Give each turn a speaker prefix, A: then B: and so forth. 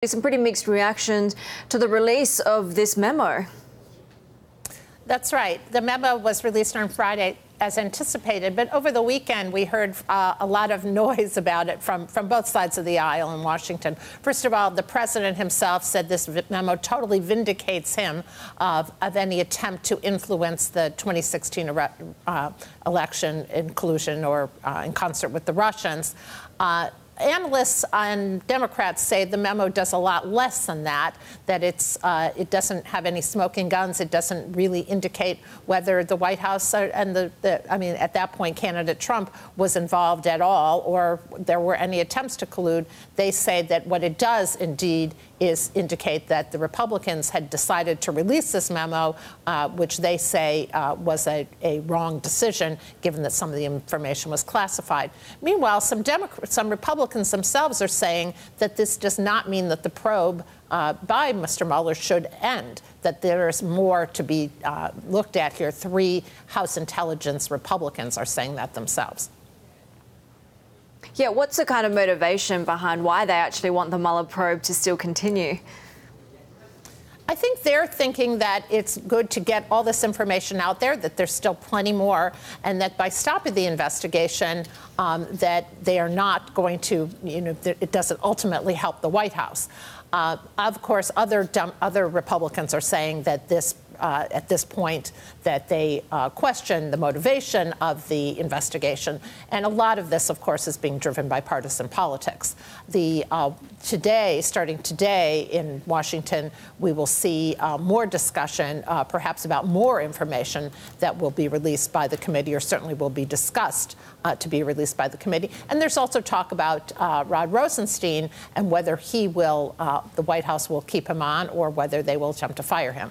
A: Some pretty mixed reactions to the release of this memo.
B: That's right. The memo was released on Friday as anticipated, but over the weekend we heard a lot of noise about it from both sides of the aisle in Washington. First of all, the president himself said this memo totally vindicates him of any attempt to influence the 2016 election in collusion or in concert with the Russians. Analysts and Democrats say the memo does a lot less than that, that it doesn't have any smoking guns. It doesn't really indicate whether the White House and at that point, candidate Trump was involved at all or there were any attempts to collude. They say that what it does indeed is indicate that the Republicans had decided to release this memo, which they say was a wrong decision, given that some of the information was classified. Meanwhile, some Republicans themselves are saying that this does not mean that the probe by Mr. Mueller should end, that there is more to be looked at here. 3 House intelligence Republicans are saying that themselves.
A: Yeah, what's the kind of motivation behind why they actually want the Mueller probe to still continue?
B: I think they're thinking that it's good to get all this information out there, that there's still plenty more, and that by stopping the investigation, that they are not going to, it doesn't ultimately help the White House. Of course, other Republicans are saying that this, at this point, that they question the motivation of the investigation. And a lot of this, of course, is being driven by partisan politics. Starting today in Washington, we will see more discussion, perhaps about more information that will be released by the committee, or certainly will be discussed to be released by the committee. And there's also talk about Rod Rosenstein and whether he will, the White House will keep him on or whether they will attempt to fire him.